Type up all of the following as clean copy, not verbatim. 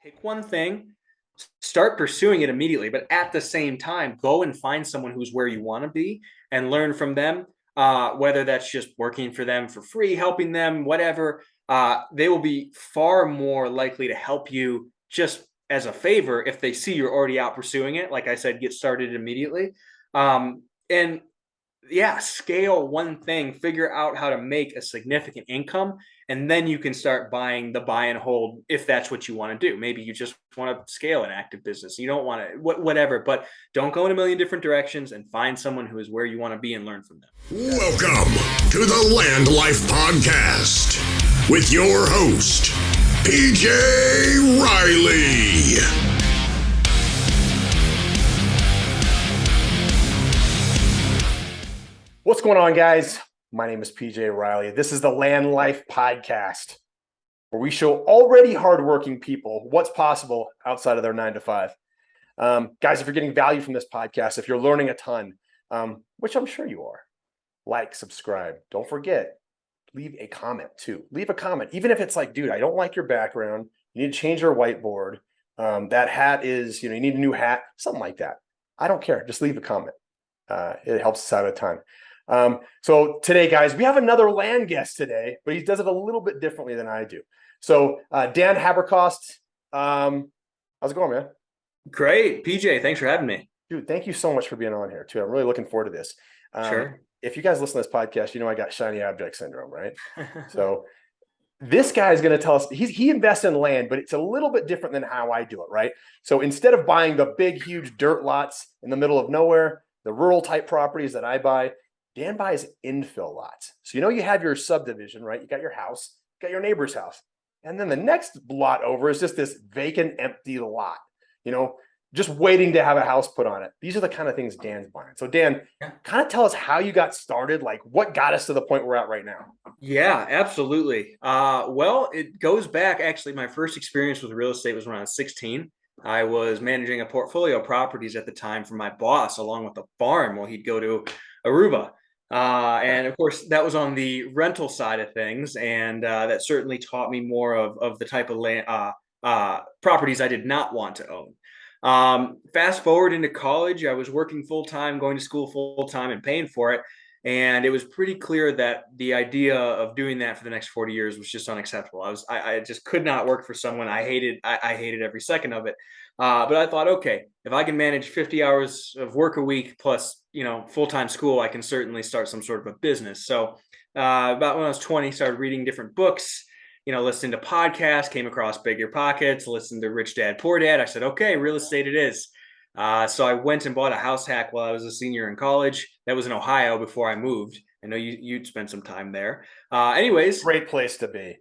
Pick one thing, start pursuing it immediately, but at the same time, go and find someone who's where you want to be and learn from them. Whether that's just working for them for free, helping them, whatever, they will be far more likely to help you just as a favor if they see you're already out pursuing it. Like I said, get started immediately. And yeah, scale one thing, figure out how to make a significant income, and then you can start buying the buy and hold if that's what you want to do. Maybe you just want to scale an active business. You don't want to, whatever, but don't go in a million different directions and find someone who is where you want to be and learn from them. Welcome to the Land Life Podcast with your host, PJ Riley. What's going on, guys? My name is PJ Riley. This is the Land Life Podcast, where we show already hardworking people what's possible outside of their 9 to 5. Guys, if you're getting value from this podcast, if you're learning a ton, which I'm sure you are, like, subscribe. Don't forget, leave a comment too. Leave a comment, even if it's like, dude, I don't like your background. You need to change your whiteboard. That hat is, you need a new hat, something like that. I don't care. Just leave a comment. It helps us out a ton. So today, guys, we have another land guest today, but he does it a little bit differently than I do. So Dan Haberkost, how's it going, man? Great. PJ, thanks for having me. Dude, thank you so much for being on here too. I'm really looking forward to this. Sure. If you guys listen to this podcast, you know I got shiny object syndrome, right? So this guy is going to tell us, he invests in land, but it's a little bit different than how I do it, right? So instead of buying the big, huge dirt lots in the middle of nowhere, the rural type properties that I buy, Dan buys infill lots. So you have your subdivision, right? You got your house, you got your neighbor's house. And then the next lot over is just this vacant, empty lot, just waiting to have a house put on it. These are the kind of things Dan's buying. So Dan, kind of tell us how you got started, like what got us to the point we're at right now. Yeah, absolutely. Well, it goes back, actually, my first experience with real estate was when I was 16. I was managing a portfolio of properties at the time for my boss, along with the farm while he'd go to Aruba. And of course, that was on the rental side of things. And that certainly taught me more of the type of land, properties I did not want to own. Fast forward into college, I was working full time, going to school full time and paying for it. And it was pretty clear that the idea of doing that for the next 40 years was just unacceptable. I just could not work for someone. I hated every second of it. But I thought, okay, if I can manage 50 hours of work a week plus, full-time school, I can certainly start some sort of a business. So about when I was 20, started reading different books, listening to podcasts, came across Big Your Pockets, listened to Rich Dad, Poor Dad. I said, okay, real estate it is. So I went and bought a house hack while I was a senior in college. That was in Ohio before I moved. I know you'd spent some time there. Anyways. Great place to be.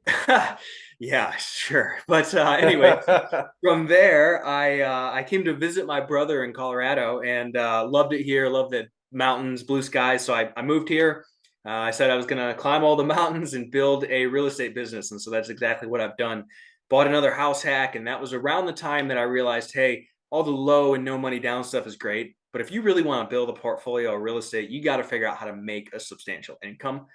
Yeah, sure. But anyway, from there, I came to visit my brother in Colorado and loved it here, loved the mountains, blue skies. So I moved here. I said I was going to climb all the mountains and build a real estate business. And so that's exactly what I've done. Bought another house hack. And that was around the time that I realized, hey, all the low and no money down stuff is great. But if you really want to build a portfolio of real estate, you got to figure out how to make a substantial income.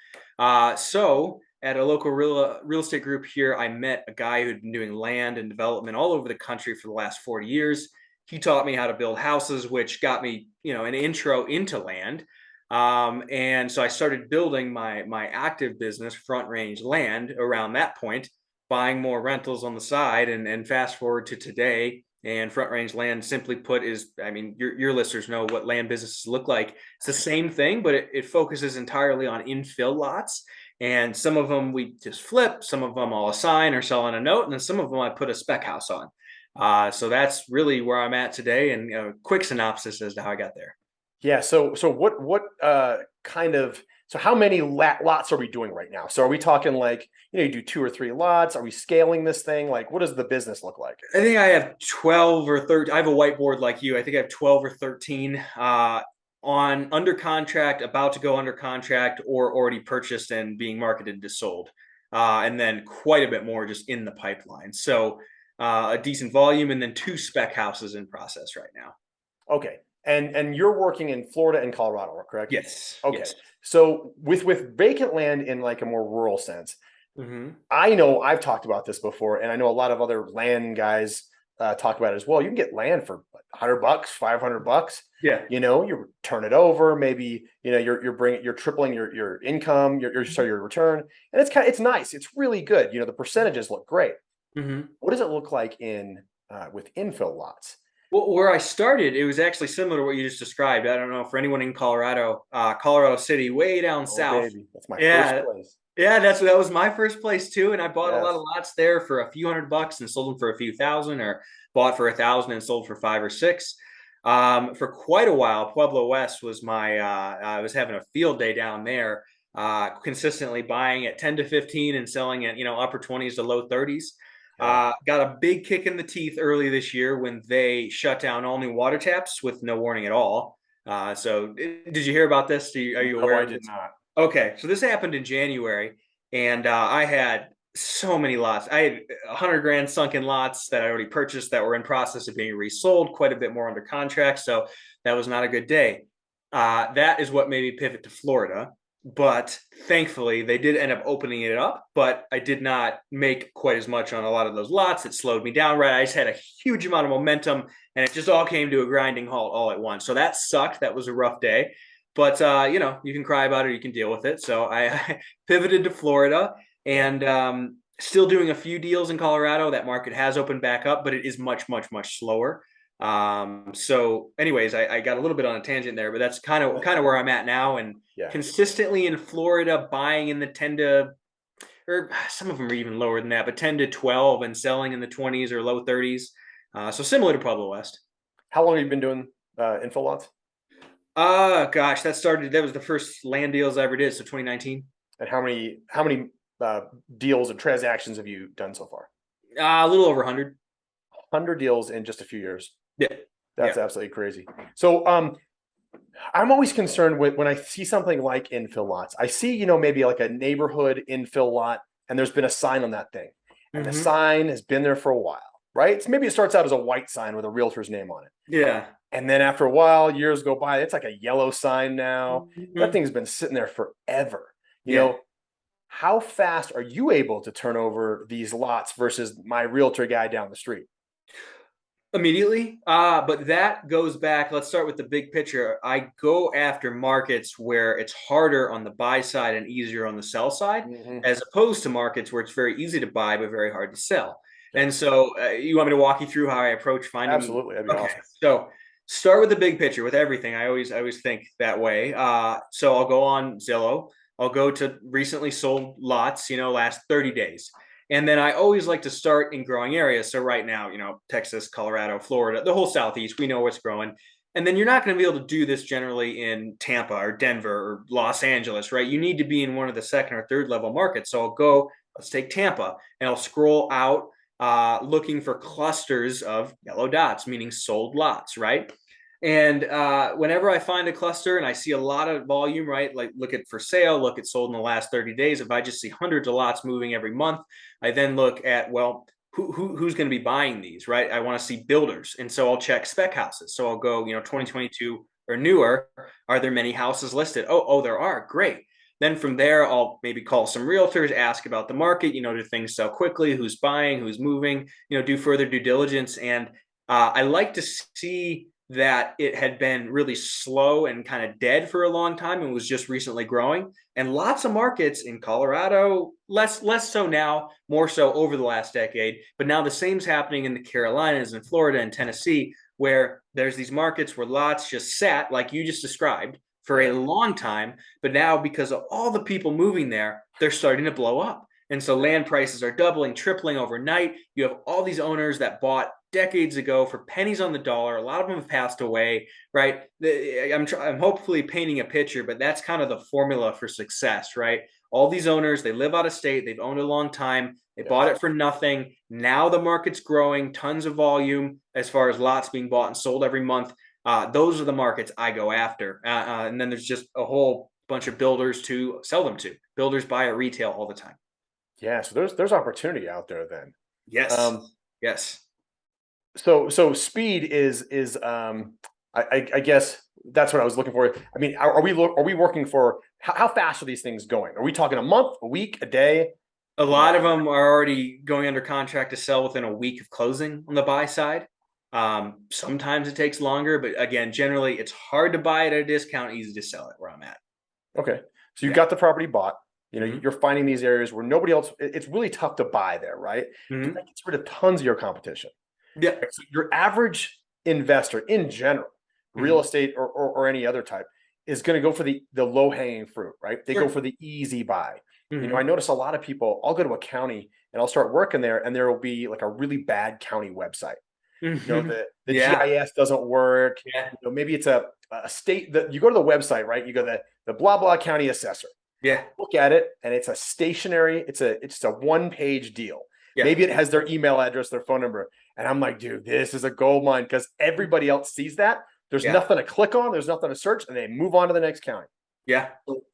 So at a local real estate group here, I met a guy who'd been doing land and development all over the country for the last 40 years. He taught me how to build houses, which got me, an intro into land. And so I started building my active business, Front Range Land, around that point, buying more rentals on the side. And fast forward to today. And Front Range Land, simply put, is, your listeners know what land businesses look like. It's the same thing, but it focuses entirely on infill lots. And some of them we just flip, some of them I'll assign or sell on a note, and then some of them I put a spec house on. So that's really where I'm at today, and a quick synopsis as to how I got there. Yeah. So what so how many lots are we doing right now? So are we talking like, you do 2 or 3 lots? Are we scaling this thing? Like, what does the business look like? I think I have 12 or 13. I have a whiteboard like you. I think I have 12 or 13 on under contract, about to go under contract, or already purchased and being marketed to sold. And then quite a bit more just in the pipeline. So a decent volume, and then 2 spec houses in process right now. Okay. And you're working in Florida and Colorado, correct? Yes. Okay. Yes. So with vacant land in like a more rural sense, I know I've talked about this before, and I know a lot of other land guys talk about it as well. You can get land for $100, $500. Yeah. You turn it over. Maybe you're tripling your income, your return, and it's nice. It's really good. The percentages look great. Mm-hmm. What does it look like with infill lots? Well, where I started, it was actually similar to what you just described. I don't know for anyone in Colorado, Colorado City, way down Oh, south. baby, that's my first Yeah, place. yeah, that was my first place too, and I bought a lot of Yes. lots there for a few $100 and sold them for a few thousand, or bought for 1,000 and sold for 5 or 6. For quite a while, Pueblo West was my. I was having a field day down there, consistently buying at 10 to 15 and selling at upper 20s to low 30s. Okay. Got a big kick in the teeth early this year when they shut down all new water taps with no warning at all. So, did you hear about this? Are you No, aware I of did this? not. Okay, so this happened in January, and I had so many lots. I had 100 grand sunk in lots that I already purchased that were in process of being resold, quite a bit more under contract. So that was not a good day. That is what made me pivot to Florida. But thankfully, they did end up opening it up. But I did not make quite as much on a lot of those lots. It slowed me down. Right, I just had a huge amount of momentum, and it just all came to a grinding halt all at once. So that sucked. That was a rough day. But you can cry about it, or you can deal with it. So I pivoted to Florida, and still doing a few deals in Colorado. That market has opened back up, but it is much, much, much slower. So anyways, I got a little bit on a tangent there, but that's kind of where I'm at now, and Yeah. consistently in Florida, buying in the 10 to, or some of them are even lower than that, but 10 to 12 and selling in the 20s or low 30s. So similar to Pueblo West. How long have you been doing infill lots? Gosh, that was the first land deals I ever did. So 2019. And how many deals and transactions have you done so far? A little over 100. 100 deals in just a few years. Yeah. That's Yeah. absolutely crazy. So I'm always concerned with when I see something like infill lots. I see, maybe like a neighborhood infill lot, and there's been a sign on that thing. And the Mm-hmm. sign has been there for a while, right? So maybe it starts out as a white sign with a realtor's name on it. Yeah. And then after a while, years go by, it's like a yellow sign now. That Mm-hmm. thing's been sitting there forever. Yeah. How fast are you able to turn over these lots versus my realtor guy down the street? Immediately. But that goes back. Let's start with the big picture. I go after markets where it's harder on the buy side and easier on the sell side, Mm-hmm. as opposed to markets where it's very easy to buy but very hard to sell. Yeah. And so, you want me to walk you through how I approach finding? Absolutely, that'd be Okay. awesome. So start with the big picture with everything. I always think that way. So I'll go on Zillow. I'll go to recently sold lots, last 30 days. And then I always like to start in growing areas. So right now, Texas, Colorado, Florida, the whole Southeast, we know what's growing. And then you're not going to be able to do this generally in Tampa or Denver or Los Angeles, right? You need to be in one of the second or third level markets. So let's take Tampa, and I'll scroll out looking for clusters of yellow dots, meaning sold lots, right? And whenever I find a cluster and I see a lot of volume, right, like look at for sale, look at sold in the last 30 days. If I just see hundreds of lots moving every month, I then look at, well, who's going to be buying these, right? I want to see builders. And so I'll check spec houses. So I'll go, 2022 or newer. Are there many houses listed? Oh, there are. Great. Then from there, I'll maybe call some realtors, ask about the market, do things sell quickly, who's buying, who's moving, do further due diligence. And I like to see that it had been really slow and kind of dead for a long time and was just recently growing. And lots of markets in Colorado, less so now, more so over the last decade. But now the same's happening in the Carolinas and Florida and Tennessee, where there's these markets where lots just sat, like you just described, for a long time. But now, because of all the people moving there, they're starting to blow up. And so land prices are doubling, tripling overnight. You have all these owners that bought decades ago for pennies on the dollar. A lot of them have passed away, right? I'm hopefully painting a picture, but that's kind of the formula for success, right? All these owners, they live out of state, they've owned it a long time, they bought it for nothing. Now the market's growing, tons of volume as far as lots being bought and sold every month. Those are the markets I go after. And then there's just a whole bunch of builders to sell them to. Builders buy at retail all the time. Yeah, so there's opportunity out there then. Yes. Yes. So speed is I guess that's what I was looking for. I mean, are we working for how fast are these things going? Are we talking a month, a week, a day? A lot of them are already going under contract to sell within a week of closing on the buy side. Sometimes it takes longer, but again, generally it's hard to buy it at a discount, easy to sell it where I'm at. Okay. So you Yeah. got the property bought. Mm-hmm. You're finding these areas where nobody else, it's really tough to buy there, right? But Mm-hmm. that gets rid of tons of your competition. Yeah. Right? So your average investor in general, real Mm-hmm. estate or any other type, is going to go for the low hanging fruit, right? They go Sure. for the easy buy. I Mm-hmm. notice a lot of people, I'll go to a county and I'll start working there, and there will be like a really bad county website. Mm-hmm. The Yeah. GIS doesn't work. Yeah. Maybe it's a state that you go to the website, right? You go to the blah blah county assessor. Yeah. Look at it, and it's a stationary. It's a one page deal. Yeah. Maybe it has their email address, their phone number, and I'm like, dude, this is a gold mine because everybody else sees that. There's Yeah. nothing to click on. There's nothing to search, and they move on to the next county. Yeah. So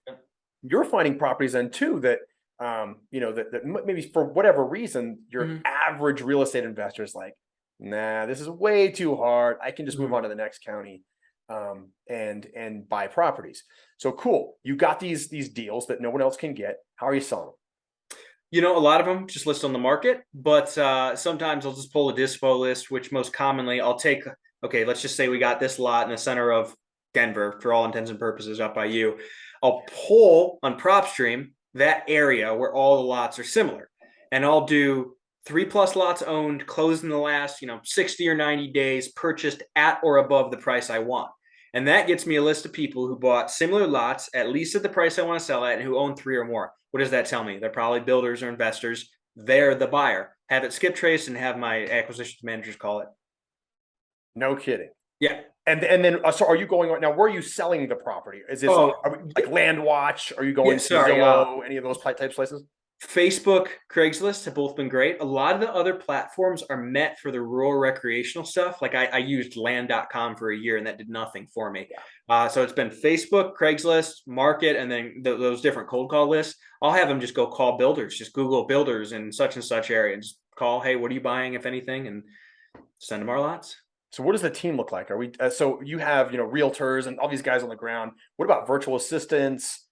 you're finding properties then too that that maybe for whatever reason your Mm-hmm. average real estate investor is like, nah, this is way too hard. I can just move Mm-hmm. on to the next county, and buy properties. So cool. You got these deals that no one else can get. How are you selling them? A lot of them just list on the market, but sometimes I'll just pull a dispo list, which most commonly I'll take. Okay, let's just say we got this lot in the center of Denver, for all intents and purposes, up by you. I'll pull on PropStream that area where all the lots are similar, and I'll do 3+ lots owned, closed in the last 60 or 90 days, purchased at or above the price I want. And that gets me a list of people who bought similar lots, at least at the price I want to sell at, and who own 3 or more. What does that tell me? They're probably builders or investors. They're the buyer. Have it skip trace and have my acquisitions managers call it. No kidding. Yeah. And then, so are you going on now? Where are you selling the property? Is this like Land Watch? Are you going to sorry. Zillow? Any of those types of places? Facebook, Craigslist have both been great. A lot of the other platforms are meant for the rural recreational stuff. Like I used land.com for a year and that did nothing for me. So it's been Facebook, Craigslist, Market, and then those different cold call lists. I'll have them just go call builders, just Google builders in such and such area and just call, hey, what are you buying, if anything, and send them our lots. So what does the team look like? Are we so you have realtors and all these guys on the ground. What about virtual assistants?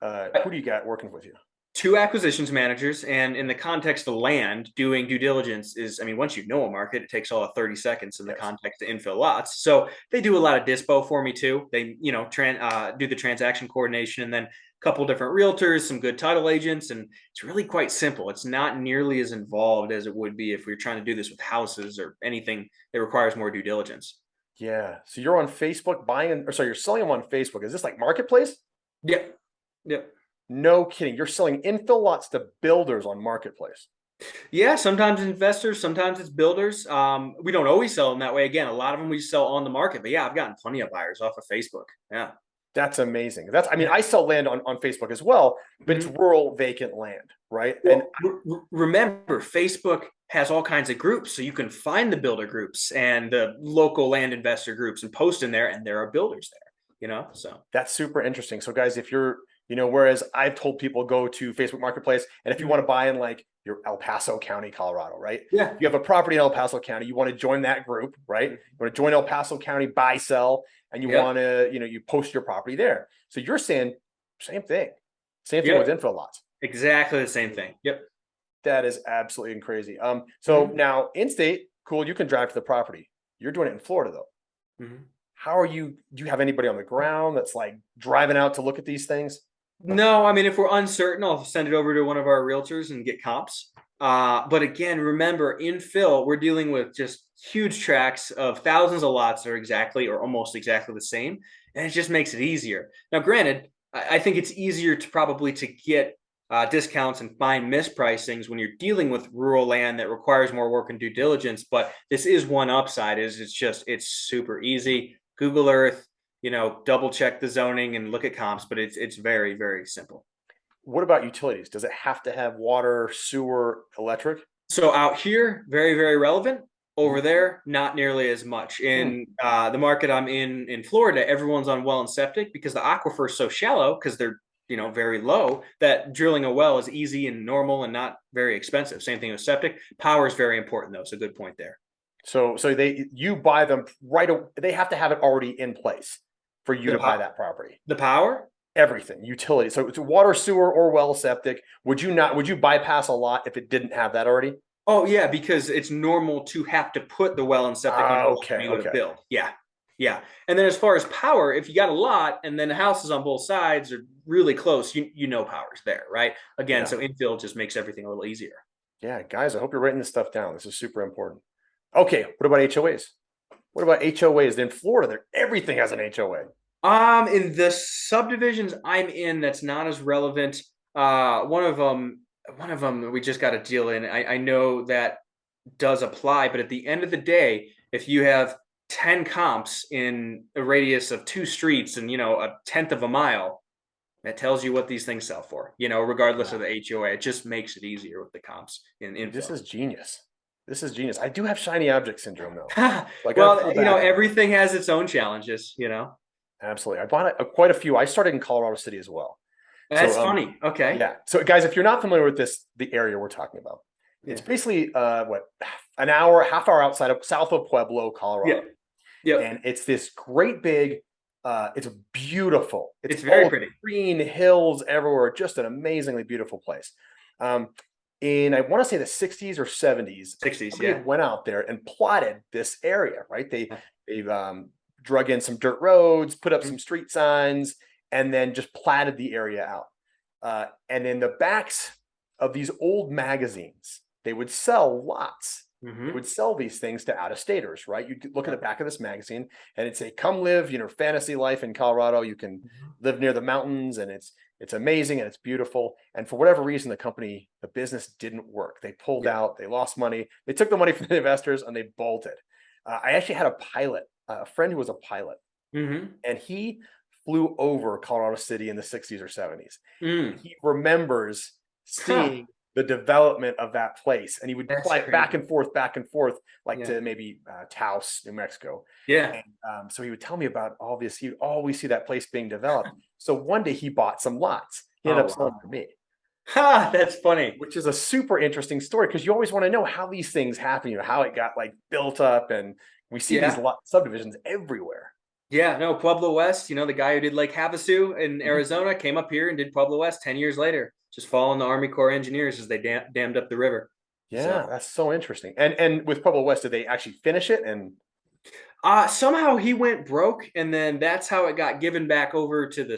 Who do you got working with you? 2 acquisitions managers, and in the context of land, doing due diligence is, once you know a market, it takes all of 30 seconds in the context of infill lots. So they do a lot of dispo for me too. They, do the transaction coordination, and then a couple different realtors, some good title agents, and it's really quite simple. It's not nearly as involved as it would be if we were trying to do this with houses or anything that requires more due diligence. Yeah. So you're on Facebook you're selling them on Facebook. Is this like Marketplace? Yep. Yep. No kidding. You're selling infill lots to builders on Marketplace. Yeah, sometimes investors, sometimes it's builders. We don't always sell them that way. Again, a lot of them we sell on the market. But yeah, I've gotten plenty of buyers off of Facebook. Yeah. That's amazing. I sell land on Facebook as well, but it's rural vacant land, right? Well, and remember, Facebook has all kinds of groups. So you can find the builder groups and the local land investor groups and post in there, and there are builders there, so. That's super interesting. So guys, if you're whereas I've told people go to Facebook Marketplace, and if you want to buy in like your El Paso County, Colorado, right? Yeah. If you have a property in El Paso County, you want to join that group, right? You want to join El Paso County buy sell, and you want to, you post your property there. So you're saying same thing with infill lots. Exactly the same thing. Yep. That is absolutely crazy. So now in state, cool, you can drive to the property. You're doing it in Florida though. How do you have anybody on the ground that's like driving out to look at these things? No, if we're uncertain, I'll send it over to one of our realtors and get comps. But again, remember, infill, we're dealing with just huge tracts of thousands of lots that are exactly or almost exactly the same, and it just makes it easier. Now, granted, I think it's easier to get discounts and find mispricings when you're dealing with rural land that requires more work and due diligence. But this is one upside: it's super easy. Google Earth. Double check the zoning and look at comps, but it's very, very simple. What about utilities? Does it have to have water, sewer, electric? So out here, very, very relevant. Over there, not nearly as much. In the market I'm in Florida, everyone's on well and septic because the aquifer is so shallow because they're very low that drilling a well is easy and normal and not very expensive. Same thing with septic. Power is very important though. So good point there. So you buy them they have to have it already in place for you to buy that property. The power? Everything, utility. So it's water, sewer, or well, septic. Would you bypass a lot if it didn't have that already? Oh yeah, because it's normal to have to put the well and septic on your lot when Okay, you go to okay. build. Yeah. Yeah. And then as far as power, if you got a lot and then the houses on both sides are really close, you know power's there, right? Again, Yeah. so infill just makes everything a little easier. Yeah, guys, I hope you're writing this stuff down. This is super important. Okay, what about HOAs? What about HOAs? In Florida, everything has an HOA. In the subdivisions I'm in, that's not as relevant. One of them we just got a deal in. I know that does apply, but at the end of the day, if you have 10 comps in a radius of 2 streets and a tenth of a mile, that tells you what these things sell for. Regardless Yeah. of the HOA, it just makes it easier with the comps in This info. is genius. This is genius. I do have shiny object syndrome though. So I got to Well, pull back. everything has its own challenges. Absolutely. I bought quite a few. I started in Colorado City as well. That's So funny. Okay. yeah. So guys, if you're not familiar with the area we're talking about, Yeah. it's basically what, an hour, half hour outside of south of Pueblo, Yeah. Colorado. Yep. And it's this great big, it's beautiful. It's very all pretty. green hills everywhere. Just an amazingly beautiful place. In I want to say the 60s or 70s, 60s. somebody Yeah. went out there and plotted this area, right? Yeah. They've drug in some dirt roads, put up Mhm. some street signs, and then just platted the area out. And in the backs of these old magazines, they would sell lots. They would sell these things to out-of-staters, right? You could look at the back of this magazine and it'd say, "Come live, fantasy life in Colorado. You can live near the mountains, and it's amazing and it's beautiful." And for whatever reason, the business didn't work. They pulled Yeah. out. They lost money. They took the money from the investors and they bolted. I actually had a friend who was a pilot, Mm-hmm. and he flew over Colorado City in the 60s or 70s. Mm. He remembers Huh. seeing the development of that place, and he would That's fly back crazy. and forth, like Yeah. to maybe Taos, New Mexico. Yeah. And so he would tell me about all this. He would always see that place being developed. So one day he bought some lots. He ended Oh up selling wow. to me, Ha. That's funny. which is a super interesting story because you always want to know how these things happen, how it got like built up, and we see these Yeah. subdivisions everywhere. Yeah. No, Pueblo West, the guy who did Lake Havasu in Mhm. Arizona came up here and did Pueblo West 10 years later, just following the Army Corps engineers as they dammed up the river. Yeah, So that's so interesting. And with Pueblo West, did they actually finish it? And somehow he went broke, and then that's how it got given back over to the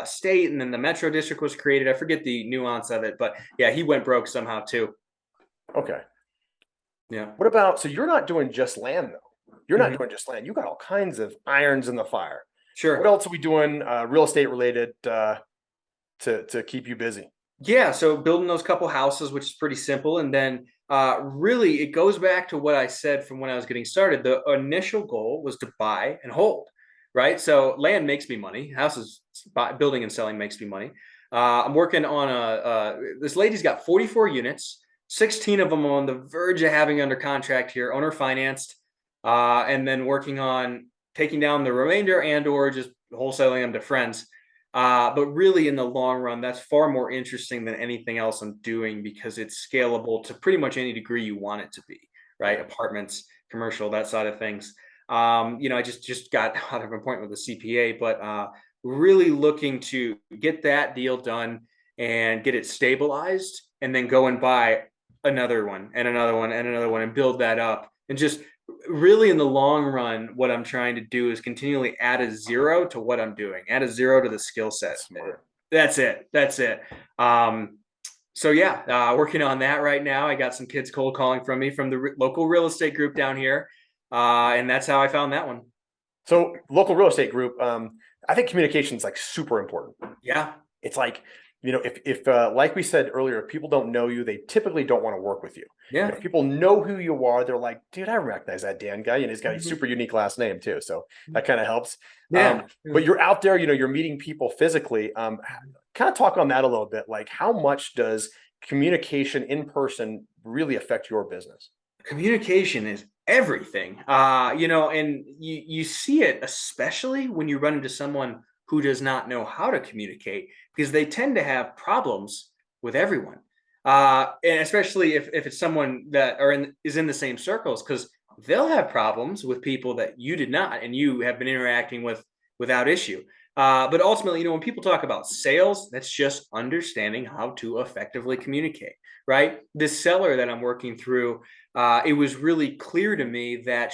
state, and then the Metro District was created. I forget the nuance of it, but yeah, he went broke somehow too. okay. Yeah. What about, so you're not doing just land though. You're not Mhm. doing just land. You got all kinds of irons in the fire. What Sure. else are we doing real estate related to keep you busy? Yeah, so building those couple houses, which is pretty simple, and then really it goes back to what I said from when I was getting started. The initial goal was to buy and hold, right? So land makes me money. Houses, building and selling makes me money. I'm working on this lady's got 44 units, 16 of them on the verge of having under contract here, owner financed, and then working on taking down the remainder and or just wholesaling them to friends. But really, in the long run, that's far more interesting than anything else I'm doing because it's scalable to pretty much any degree you want it to be, right? Yeah. Apartments, commercial, that side of things. I just got out of an appointment with a CPA, but really looking to get that deal done and get it stabilized, and then go and buy another one and another one and another one and build that up, and just really in the long run, what I'm trying to do is continually add a zero to what I'm doing, add a zero to the skill set. That's smart. That's it. That's it. So yeah, working on that right now. I got some kids cold calling from me from the local real estate group down here. And that's how I found that one. So local real estate group, I think communication is like super important. Yeah. It's like, if like we said earlier, if people don't know you, they typically don't want to work with you. Yeah. If people know who you are, they're like, "Dude, I recognize that Dan guy," and he's got a super unique last name too, so that kind of helps. Yeah. But you're out there, you're meeting people physically. Kind of talk on that a little bit. Like, how much does communication in person really affect your business? Communication is everything. And you see it especially when you run into someone who does not know how to communicate, because they tend to have problems with everyone. And especially if it's someone that is in the same circles, because they'll have problems with people that you did not and you have been interacting with without issue. But ultimately, when people talk about sales, that's just understanding how to effectively communicate, right? This seller that I'm working through, it was really clear to me that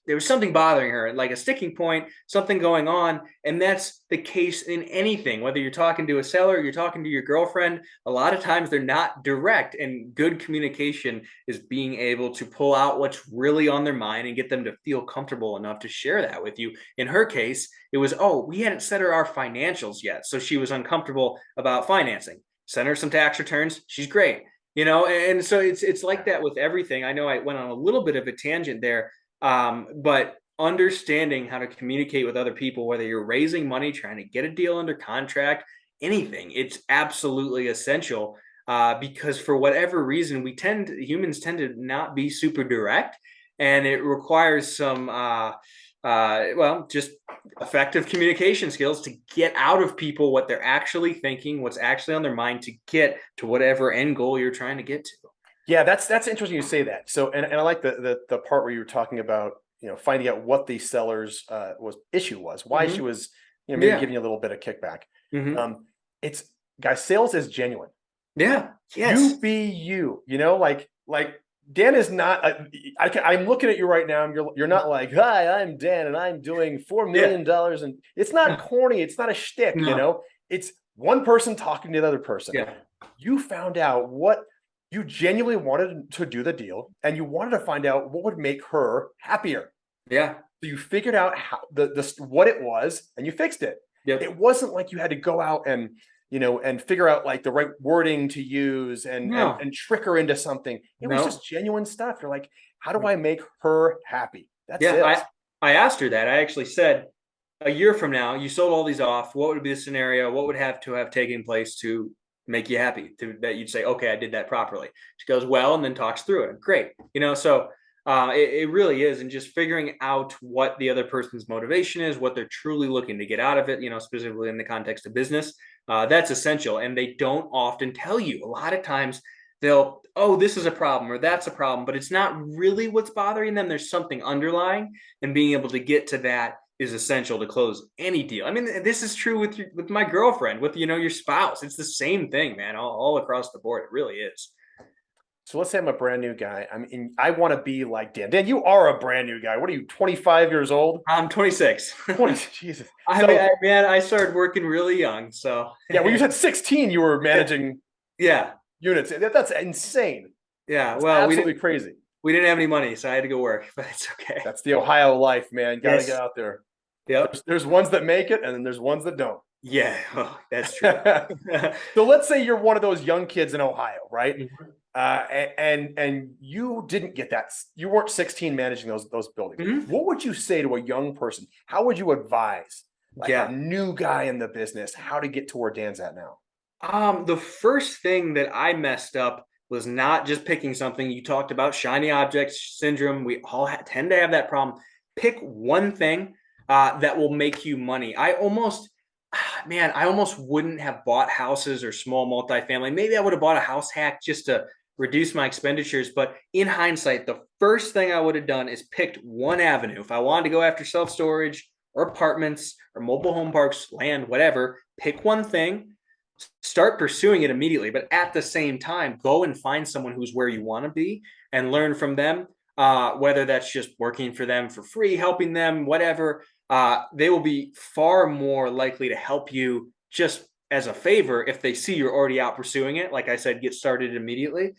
there was something bothering her, like a sticking point, something going on. And that's the case in anything, whether you're talking to a seller, you're talking to your girlfriend, a lot of times they're not direct, and good communication is being able to pull out what's really on their mind and get them to feel comfortable enough to share that with you. In her case, it was, oh, we hadn't set her our financials yet. So she was uncomfortable about financing. Send her some tax returns. She's great. And so it's like that with everything. I know I went on a little bit of a tangent there, but understanding how to communicate with other people, whether you're raising money, trying to get a deal under contract, anything, it's absolutely essential, because for whatever reason, humans tend to not be super direct, and it requires some, just effective communication skills to get out of people what they're actually thinking, what's actually on their mind, to get to whatever end goal you're trying to get to. Yeah, that's interesting you say that. So, and I like the part where you were talking about, finding out what the seller's issue was, why she was, maybe giving you a little bit of kickback. It's, guys, sales is genuine. Yeah. Yes. You be you. Like Dan is not. I'm looking at you right now, and you're not like, hi, I'm Dan, and I'm doing $4 million, and it's not corny. It's not a shtick. No. It's one person talking to the other person. Yeah. You found out what you genuinely wanted to do the deal, and you wanted to find out what would make her happier. Yeah. So you figured out how what it was, and you fixed it. Yep. It wasn't like you had to go out and figure out like the right wording to use and trick her into something. It was just genuine stuff. You're like, how do I make her happy? That's it. I asked her that. I actually said, a year from now, you sold all these off. What would be the scenario? What would have to have taken place to make you happy, that you'd say, okay, I did that properly? She goes, well, and then talks through it. Great. So it really is. And just figuring out what the other person's motivation is, what they're truly looking to get out of it, specifically in the context of business, that's essential. And they don't often tell you. A lot of times they'll, oh, this is a problem or that's a problem, but it's not really what's bothering them. There's something underlying, and being able to get to that is essential to close any deal. I mean, this is true with my girlfriend, with, your spouse. It's the same thing, man, all across the board. It really is. So let's say I'm a brand new guy. I want to be like Dan. Dan, you are a brand new guy. What are you, 25 years old? I'm 26. 20, Jesus. I started working really young. So yeah, when you said 16, you were managing units. That's insane. Yeah, that's well, absolutely crazy. We didn't have any money, so I had to go work, but it's okay. That's the Ohio life, man. Got to get out there. Yep. There's ones that make it, and then there's ones that don't. Yeah, that's true. So let's say you're one of those young kids in Ohio, right? And you didn't get that. You weren't 16 managing those buildings. What would you say to a young person? How would you advise a new guy in the business how to get to where Dan's at now? The first thing that I messed up was not just picking something. You talked about shiny object syndrome. We all tend to have that problem. Pick one thing that will make you money. I almost wouldn't have bought houses or small multifamily. Maybe I would have bought a house hack just to reduce my expenditures. But in hindsight, the first thing I would have done is picked one avenue. If I wanted to go after self-storage or apartments or mobile home parks, land, whatever, pick one thing, start pursuing it immediately. But at the same time, go and find someone who's where you want to be and learn from them, whether that's just working for them for free, helping them, whatever. They will be far more likely to help you just as a favor if they see you're already out pursuing it. Like I said, get started immediately.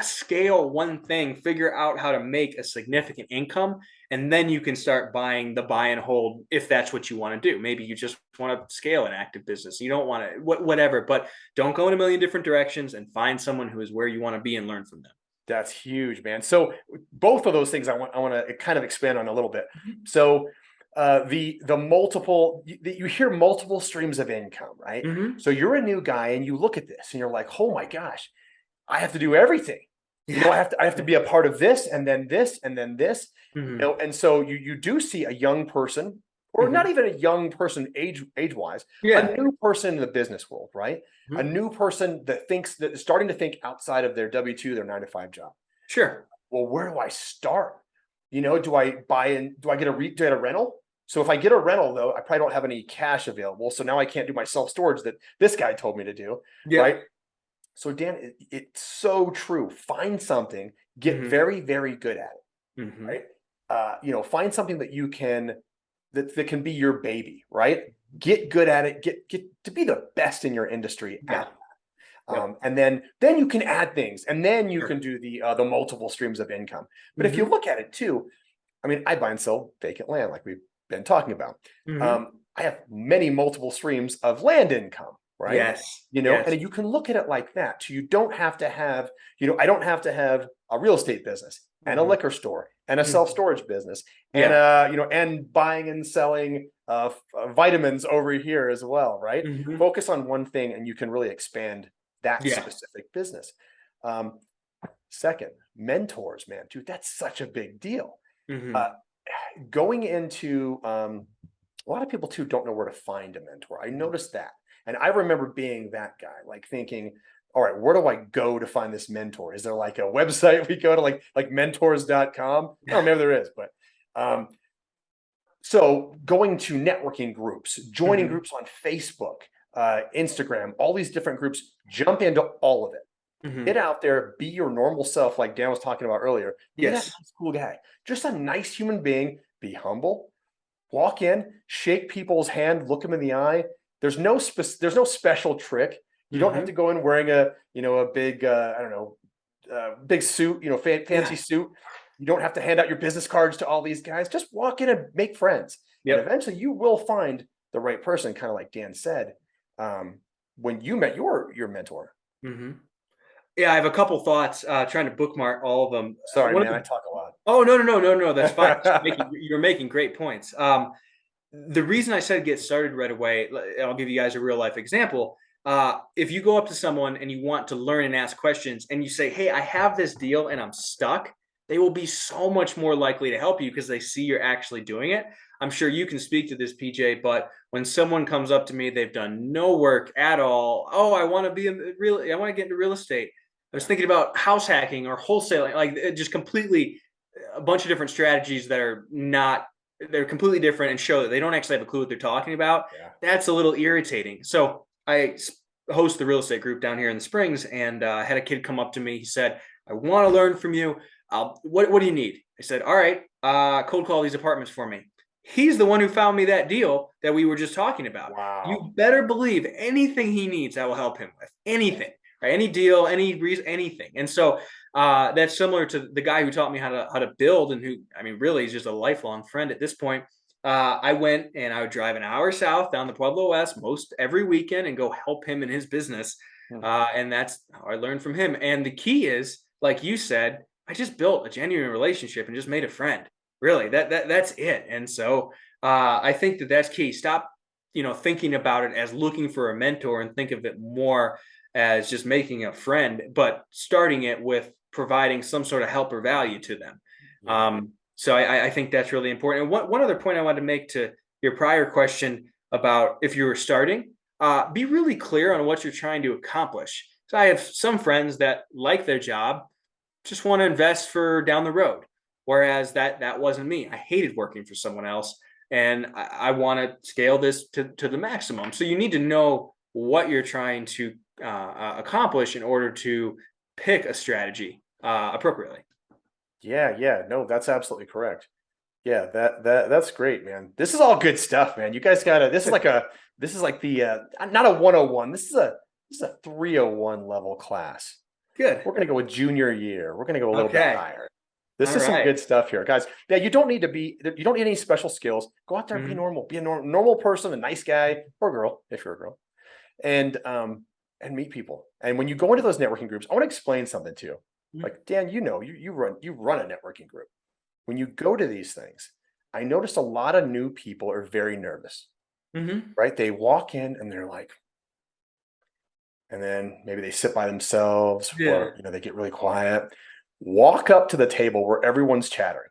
Scale one thing, figure out how to make a significant income, and then you can start buying the buy and hold if that's what you want to do. Maybe you just want to scale an active business. You don't want to, whatever, but don't go in a million different directions, and find someone who is where you want to be and learn from them. That's huge, man. So both of those things I want to kind of expand on a little bit. So the multiple, you hear multiple streams of income, right? So you're a new guy and you look at this and you're like, oh my gosh, I have to do everything. I have to be a part of this and then this and then this. And so you do see a young person, or not even a young person age wise, a new person in the business world, right? A new person that is starting to think outside of their W-2, their 9-to-5 job. Sure. Well, where do I start? Do I buy in? Do I get a rental? So if I get a rental though, I probably don't have any cash available. So now I can't do my self-storage that this guy told me to do. Yeah. Right. So Dan, it's so true. Find something, get very, very good at it. Right. Find something that you can, that can be your baby, right? Get good at it, get to be the best in your industry at that. And then you can add things, and then you can do the multiple streams of income. But if you look at it too, I mean, I buy and sell vacant land like we've been talking about. I have many multiple streams of land income, right? Yes. And you can look at it like that. So you don't have to have, I don't have to have a real estate business and a liquor store and a self-storage business and and buying and selling vitamins over here as well, right? Focus on one thing and you can really expand that specific business. Second, mentors, man, dude, that's such a big deal. Going into a lot of people too don't know where to find a mentor. I noticed that. And I remember being that guy, like thinking, all right, where do I go to find this mentor? Is there like a website we go to like mentors.com? Oh, maybe there is, but so going to networking groups, joining groups on Facebook, Instagram, all these different groups, jump into all of it. Get out there, be your normal self, like Dan was talking about earlier. Be that nice, cool guy, just a nice human being. Be humble. Walk in, shake people's hand, look them in the eye. There's no special trick. You don't have to go in wearing a big big suit, fancy suit. You don't have to hand out your business cards to all these guys. Just walk in and make friends. And eventually you will find the right person, kind of like Dan said, when you met your mentor. Yeah, I have a couple thoughts, trying to bookmark all of them. Sorry, man, I talk a lot. Oh, no, that's fine. You're making great points. The reason I said get started right away, I'll give you guys a real life example. If you go up to someone and you want to learn and ask questions and you say, hey, I have this deal and I'm stuck, they will be so much more likely to help you because they see you're actually doing it. I'm sure you can speak to this, PJ, but when someone comes up to me, they've done no work at all. Oh, I want to get into real estate. I was thinking about house hacking or wholesaling, like just completely a bunch of different strategies that are they're completely different and show that they don't actually have a clue what they're talking about. That's a little irritating. So I host the real estate group down here in the Springs, and I had a kid come up to me. He said, I want to learn from you. What do you need? I said, all right, cold call these apartments for me. He's the one who found me that deal that we were just talking about. Wow. You better believe anything he needs, I will help him with. Anything. Right? Any deal, any reason, anything. And so that's similar to the guy who taught me how to build, and who, I mean, really is just a lifelong friend at this point. I went and I would drive an hour south down the Pueblo West every weekend and go help him in his business. And that's how I learned from him. And the key is, like you said, I just built a genuine relationship and just made a friend. Really, that's it. And so I think that's key. Stop, thinking about it as looking for a mentor, and think of it more as just making a friend, but starting it with providing some sort of help or value to them. So I think that's really important. And one other point I wanted to make to your prior question about if you were starting, be really clear on what you're trying to accomplish. So I have some friends that like their job, just want to invest for down the road. Whereas that wasn't me. I hated working for someone else, and I want to scale this to the maximum. So you need to know what you're trying to accomplish in order to pick a strategy appropriately. No, that's absolutely correct. That's great, man. This is all good stuff, man. You guys gotta, this is like the not a 101. This is a 301 level class. Good. We're gonna go with junior year. We're gonna go a little bit higher. This is some good stuff here, guys. Yeah, you don't need any special skills. Go out there and be normal. Be a normal person, a nice guy or girl, if you're a girl, and meet people. And when you go into those networking groups, I want to explain something to you. Like Dan, you run a networking group. When you go to these things, I noticed a lot of new people are very nervous. Right? They walk in and they're like, and then maybe they sit by themselves, or they get really quiet. Walk up to the table where everyone's chattering.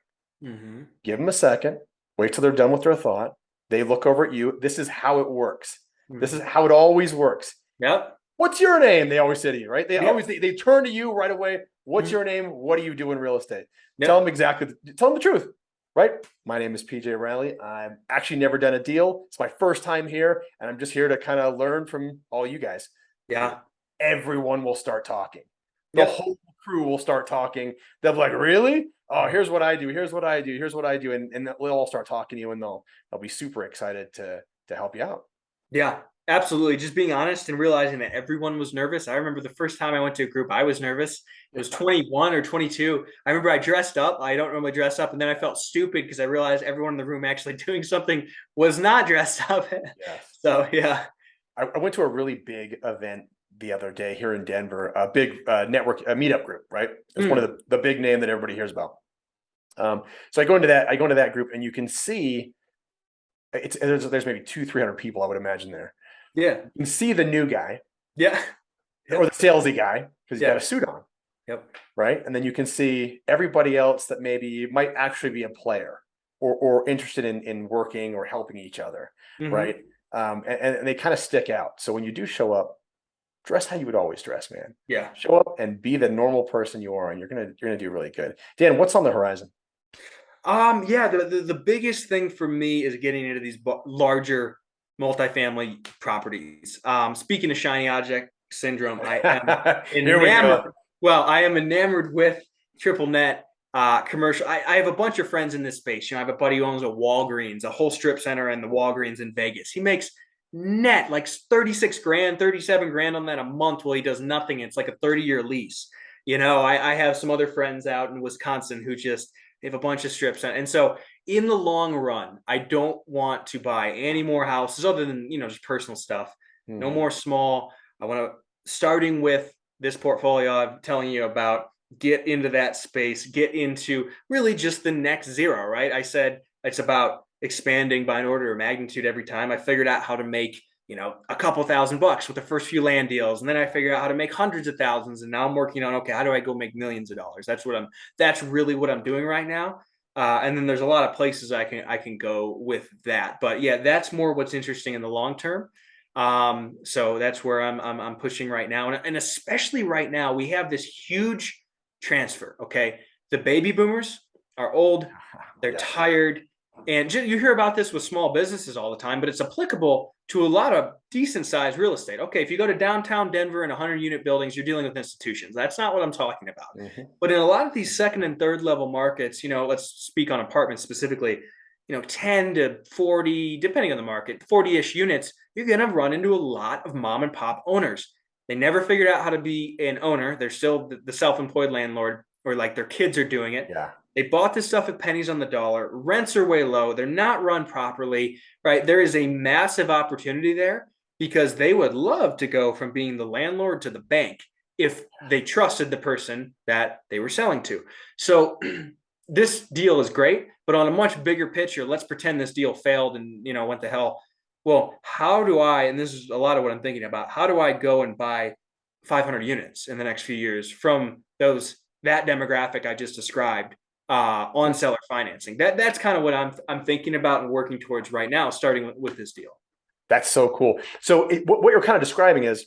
Give them a second. Wait till they're done with their thought. They look over at you. This is how it works. This is how it always works. Yep. What's your name? They always say to you, right? They turn to you right away. What's your name? What do you do in real estate? Tell them the truth. Right? My name is PJ Riley. I've actually never done a deal. It's my first time here, and I'm just here to kind of learn from all you guys. Yeah. Everyone will start talking. The Yep. whole crew will start talking. They'll be like, really? Oh, here's what I do. Here's what I do. Here's what I do. And they'll all start talking to you, and they'll be super excited to help you out. Yeah, absolutely. Just being honest and realizing that everyone was nervous. I remember the first time I went to a group, I was nervous. It was 21 or 22. I remember I dressed up. I don't normally dress up. And then I felt stupid because I realized everyone in the room actually doing something was not dressed up. Yes. So, yeah. I went to a really big event the other day here in Denver, a big network, a meetup group, right? It's one of the big name that everybody hears about. So I go into that group, and you can see there's maybe 200-300 people, I would imagine there. Yeah. You can see the new guy. Yeah. Or the salesy guy, because he's got a suit on. Yep. Right. And then you can see everybody else that maybe might actually be a player or interested in working or helping each other. Right. And they kind of stick out. So when you do show up, dress how you would always dress, man. Yeah. Show up and be the normal person you are, and you're gonna do really good. Dan, what's on the horizon? Yeah, the biggest thing for me is getting into these larger multifamily properties. Speaking of shiny object syndrome, I am Here we go. Well, I am enamored with triple net commercial. I have a bunch of friends in this space. You know, I have a buddy who owns a Walgreens, a whole strip center in the Walgreens in Vegas. He makes net like 36 grand, 37 grand on that a month while he does nothing. It's like a 30-year lease. You know, I have some other friends out in Wisconsin who just they have a bunch of strips. And so in the long run, I don't want to buy any more houses other than, you know, just personal stuff. No more small. I want to, starting with this portfolio I'm telling you about, get into that space, get into really just the next zero, right? I said it's about expanding by an order of magnitude every time. I figured out how to make, you know, a couple $1,000 with the first few land deals. And then I figured out how to make hundreds of thousands. And now I'm working on, okay, how do I go make millions of dollars? That's really what I'm doing right now. And then there's a lot of places I can go with that. But yeah, that's more what's interesting in the long term. So that's where I'm pushing right now. And especially right now, we have this huge transfer. Okay. The baby boomers are old, they're tired. And you hear about this with small businesses all the time, but it's applicable to a lot of decent sized real estate. Okay, if you go to downtown Denver and 100-unit buildings, you're dealing with institutions. That's not what I'm talking about. But in a lot of these second and third level markets, you know, let's speak on apartments specifically, you know, 10 to 40, depending on the market, 40-ish units, you're going to run into a lot of mom and pop owners. They never figured out how to be an owner. They're still the self-employed landlord, or like their kids are doing it. Yeah. They bought this stuff at pennies on the dollar. Rents are way low. They're not run properly, right? There is a massive opportunity there because they would love to go from being the landlord to the bank if they trusted the person that they were selling to. So this deal is great, but on a much bigger picture, let's pretend this deal failed and, you know, went to hell. Well, how do I, and this is a lot of what I'm thinking about, how do I go and buy 500 units in the next few years from that demographic I just described? On seller financing. That's kind of what I'm thinking about and working towards right now, starting with this deal. That's so cool. So what you're kind of describing is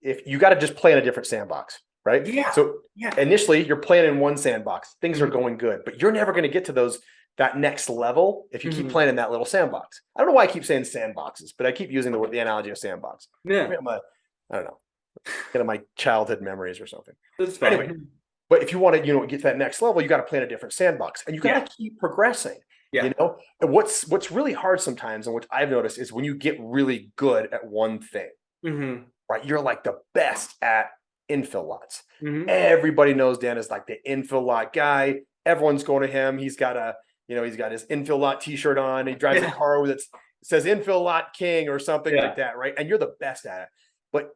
if you got to just play in a different sandbox, right? Yeah. So initially you're playing in one sandbox. Things are going good, but you're never going to get to that next level if you keep playing in that little sandbox. I don't know why I keep saying sandboxes, but I keep using the analogy of sandbox. Yeah. I don't know. Kind of my childhood memories or something. That's fine. Anyway. But if you want to, you know, get to that next level, you got to play in a different sandbox, and you got to keep progressing. Yeah. You know, and what's really hard sometimes, and which I've noticed, is when you get really good at one thing. Right, you're like the best at infill lots. Everybody knows Dan is like the infill lot guy. Everyone's going to him. He's got his infill lot T-shirt on. He drives a car that says infill lot king or something like that, right? And you're the best at it. But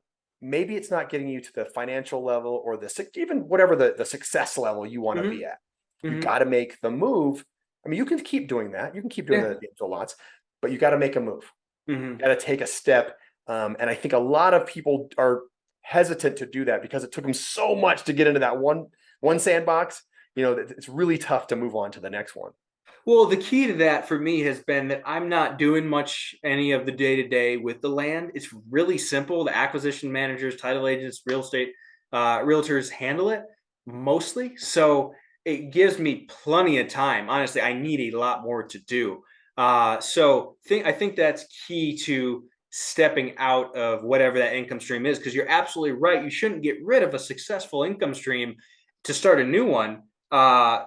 maybe it's not getting you to the financial level or even whatever the success level you want to be at. You got to make the move. I mean, you can keep doing that. You can keep doing the infill lots, but you got to make a move. You got to take a step. And I think a lot of people are hesitant to do that because it took them so much to get into that one sandbox. You know, it's really tough to move on to the next one. Well, the key to that for me has been that I'm not doing much any of the day-to-day with the land. It's really simple. The acquisition managers, title agents, real estate realtors handle it mostly. So it gives me plenty of time. Honestly, I need a lot more to do. I think that's key to stepping out of whatever that income stream is, because you're absolutely right. You shouldn't get rid of a successful income stream to start a new one.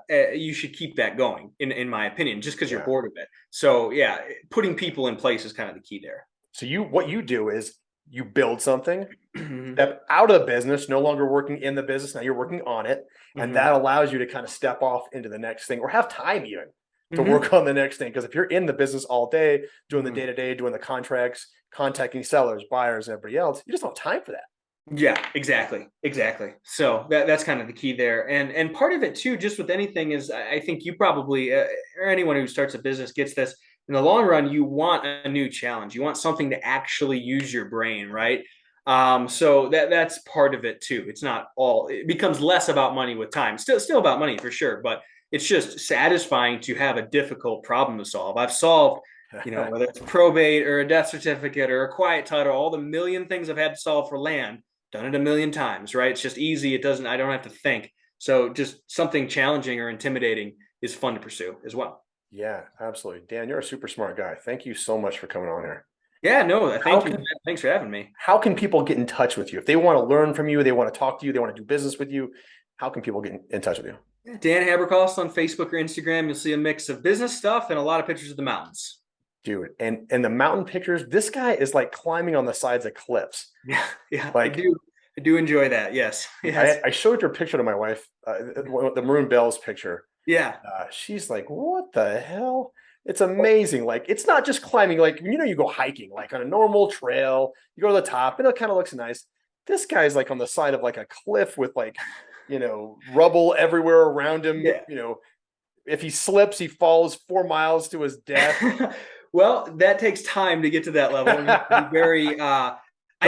You should keep that going, in my opinion, just because you're Yeah. bored of it. So yeah, putting people in place is kind of the key there. So what you do is you build something, step out of the business, no longer working in the business. Now you're working on it. And that allows you to kind of step off into the next thing, or have time even to work on the next thing. Because if you're in the business all day, doing the day-to-day, doing the contracts, contacting sellers, buyers, and everybody else, you just don't have time for that. Yeah, exactly. So that's kind of the key there. And part of it too, just with anything, is I think you probably, or anyone who starts a business gets this. In the long run, you want a new challenge. You want something to actually use your brain, right? So that's part of it too. It's not all. It becomes less about money with time. Still about money for sure, but it's just satisfying to have a difficult problem to solve. I've solved, whether it's probate or a death certificate or a quiet title, all the million things I've had to solve for land, done it a million times, right? It's just easy. I don't have to think. So just something challenging or intimidating is fun to pursue as well. Yeah, absolutely. Dan, you're a super smart guy. Thank you so much for coming on here. Yeah, no, thank you. Thanks for having me. How can people get in touch with you? If they want to learn from you, they want to talk to you, they want to do business with you, how can people get in touch with you? Dan Haberkost on Facebook or Instagram. You'll see a mix of business stuff and a lot of pictures of the mountains. Dude, and the mountain pictures, this guy is like climbing on the sides of cliffs. Yeah, like I do enjoy that. Yes. I showed your picture to my wife, the Maroon Bells picture. Yeah. She's like, what the hell? It's amazing. Like, it's not just climbing. Like, you go hiking, like on a normal trail, you go to the top and it kind of looks nice. This guy's like on the side of like a cliff with like, rubble everywhere around him. Yeah. If he slips, he falls 4 miles to his death. Well, that takes time to get to that level. Very, I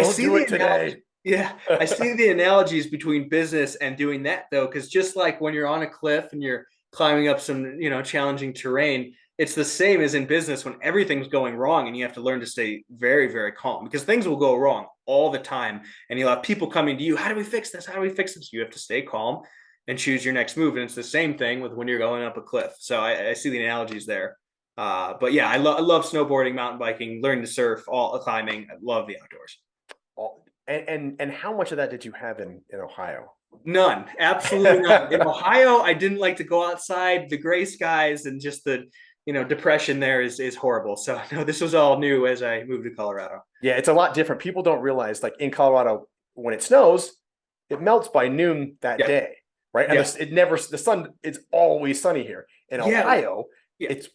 see do it today. Yeah, I see the analogies between business and doing that though, because just like when you're on a cliff and you're climbing up some, challenging terrain, it's the same as in business when everything's going wrong and you have to learn to stay very, very calm, because things will go wrong all the time and you'll have people coming to you. How do we fix this? How do we fix this? You have to stay calm and choose your next move. And it's the same thing with when you're going up a cliff. So I see the analogies there. But yeah, I love snowboarding, mountain biking, learning to surf, all climbing. I love the outdoors. And how much of that did you have in Ohio? None, absolutely none. In Ohio, I didn't like to go outside. The gray skies and just the depression there is horrible. So no, this was all new as I moved to Colorado. Yeah, it's a lot different. People don't realize, like in Colorado, when it snows, it melts by noon that day, right? And the sun, it's always sunny here. In Ohio, it's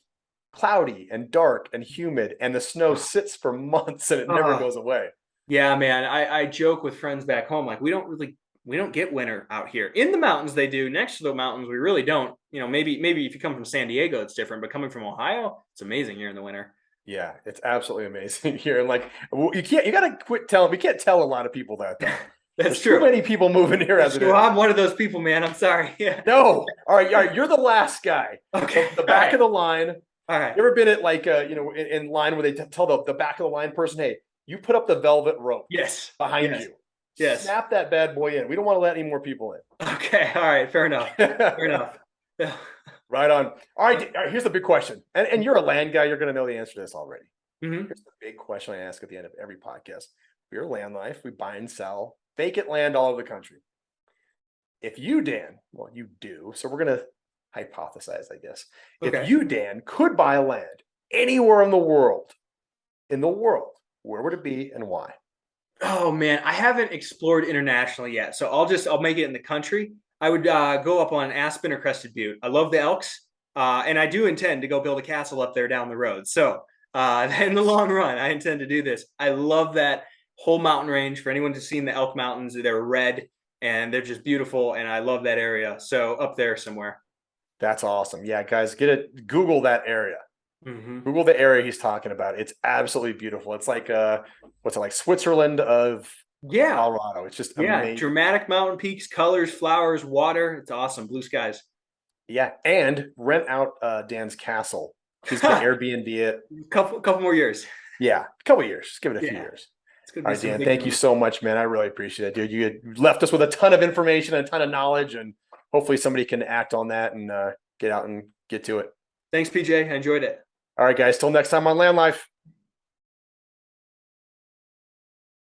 cloudy and dark and humid, and the snow sits for months and it never goes away. Yeah, man. I joke with friends back home, like we don't get winter out here. In the mountains they do. Next to the mountains we really don't. Maybe if you come from San Diego it's different, but coming from Ohio, it's amazing here in the winter. Yeah, it's absolutely amazing here. And like you gotta quit telling. We can't tell a lot of people that though. That's true. Too many people moving here as it is. I'm one of those people, man. I'm sorry. Yeah. No. All right. You're the last guy. Okay. The back of the line. All right. You ever been at like in line where they tell the back of the line person, hey, you put up the velvet rope. Yes. Behind you. Yes. Snap that bad boy in. We don't want to let any more people in. Okay. All right. Fair enough. Fair enough. Yeah. Right on. All right. Here's the big question. And you're a land guy. You're going to know the answer to this already. Mm-hmm. Here's the big question I ask at the end of every podcast. We're LandLife. We buy and sell vacant land all over the country. If you, Dan, well, you do. So we're going to hypothesize, I guess. Okay. If you, Dan, could buy land anywhere in the world, where would it be and why? Oh man, I haven't explored internationally yet. So I'll make it in the country. I would go up on Aspen or Crested Butte. I love the Elks. And I do intend to go build a castle up there down the road. So in the long run, I intend to do this. I love that whole mountain range. For anyone who's seen the Elk Mountains, they're red and they're just beautiful. And I love that area. So up there somewhere. That's awesome. Yeah, guys, Google that area. Mm-hmm. Google the area he's talking about. It's absolutely beautiful. It's like what's it like, Switzerland of Colorado. It's just amazing. Dramatic mountain peaks, colors, flowers, water. It's awesome. Blue skies. Yeah, and rent out Dan's castle. He's gonna Airbnb it. Couple more years. Yeah, a couple years. Just give it a few years. All right, Dan, thank you so much, man. I really appreciate it, dude. You left us with a ton of information, a ton of knowledge, and hopefully somebody can act on that and get out and get to it. Thanks, PJ. I enjoyed it. All right, guys. Till next time on Land Life.